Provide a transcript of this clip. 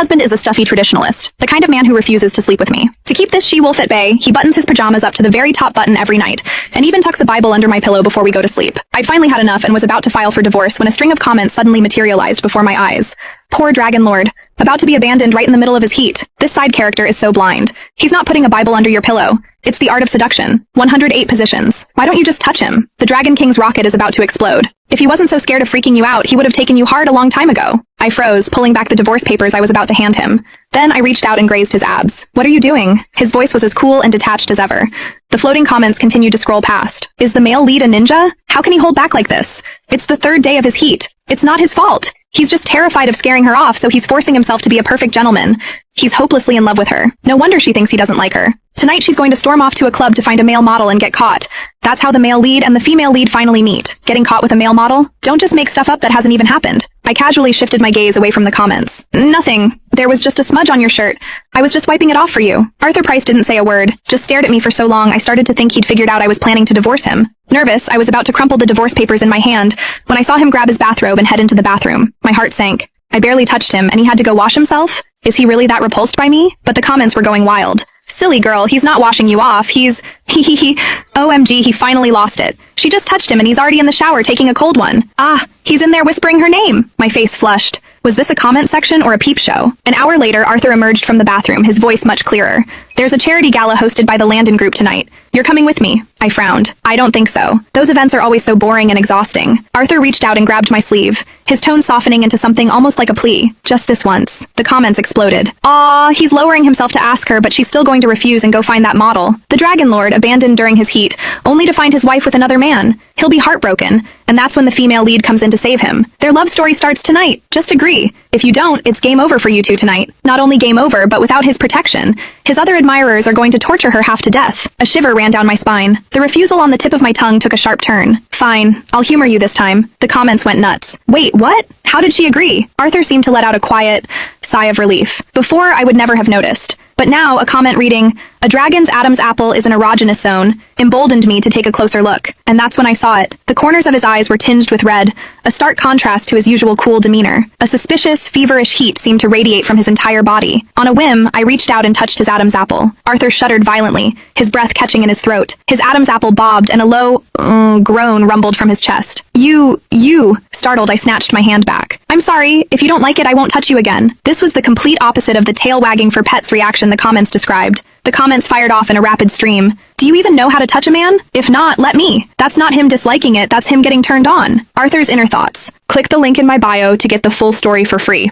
husband is a stuffy traditionalist, the kind of man who refuses to sleep with me. To keep this she-wolf at bay, he buttons his pajamas up to the very top button every night, and even tucks a Bible under my pillow before we go to sleep. I'd finally had enough and was about to file for divorce when a string of comments suddenly materialized before my eyes. Poor Dragon Lord, about to be abandoned right in the middle of his heat. This side character is so blind. He's not putting a Bible under your pillow. It's the art of seduction. 108 positions. Why don't you just touch him? The Dragon King's rocket is about to explode. If he wasn't so scared of freaking you out, he would have taken you hard a long time ago. I froze, pulling back the divorce papers I was about to hand him. Then I reached out and grazed his abs. What are you doing? His voice was as cool and detached as ever. The floating comments continued to scroll past. Is the male lead a ninja? How can he hold back like this? It's the third day of his heat. It's not his fault. He's just terrified of scaring her off, so he's forcing himself to be a perfect gentleman. He's hopelessly in love with her. No wonder she thinks he doesn't like her. Tonight she's going to storm off to a club to find a male model and get caught. That's how the male lead and the female lead finally meet. Getting caught with a male model? Don't just make stuff up that hasn't even happened. I casually shifted my gaze away from the comments. Nothing. There was just a smudge on your shirt. I was just wiping it off for you. Arthur Price didn't say a word, just stared at me for so long I started to think he'd figured out I was planning to divorce him. Nervous, I was about to crumple the divorce papers in my hand when I saw him grab his bathrobe and head into the bathroom. My heart sank. I barely touched him and he had to go wash himself? Is he really that repulsed by me? But the comments were going wild. Silly girl, he's not washing you off, he's... OMG, he finally lost it. She just touched him and he's already in the shower taking a cold one. Ah, he's in there whispering her name. My face flushed. Was this a comment section or a peep show? An hour later, Arthur emerged from the bathroom, his voice much clearer. There's a charity gala hosted by the Landon Group tonight. You're coming with me. I frowned. I don't think so. Those events are always so boring and exhausting. Arthur reached out and grabbed my sleeve, his tone softening into something almost like a plea. Just this once. The comments exploded. Aw, he's lowering himself to ask her, but she's still going to refuse and go find that model. The Dragon Lord, abandoned during his heat, only to find his wife with another man. He'll be heartbroken, and that's when the female lead comes in to save him. Their love story starts tonight. Just agree. If you don't, it's game over for you two tonight. Not only game over, but without his protection. His other admirers are going to torture her half to death. A shiver ran down my spine. The refusal on the tip of my tongue took a sharp turn. Fine, I'll humor you this time. The comments went nuts. Wait, what? How did she agree? Arthur seemed to let out a quiet sigh of relief. Before, I would never have noticed. But now, a comment reading, "A dragon's Adam's apple is an erogenous zone," emboldened me to take a closer look. And that's when I saw it. The corners of his eyes were tinged with red, a stark contrast to his usual cool demeanor. A suspicious, feverish heat seemed to radiate from his entire body. On a whim, I reached out and touched his Adam's apple. Arthur shuddered violently, his breath catching in his throat. His Adam's apple bobbed, and a low, groan rumbled from his chest. You... Startled, I snatched my hand back. I'm sorry. If you don't like it, I won't touch you again. This was the complete opposite of the tail-wagging for pets reaction the comments described. The comments fired off in a rapid stream. Do you even know how to touch a man? If not, let me. That's not him disliking it, that's him getting turned on. Arthur's inner thoughts. Click the link in my bio to get the full story for free.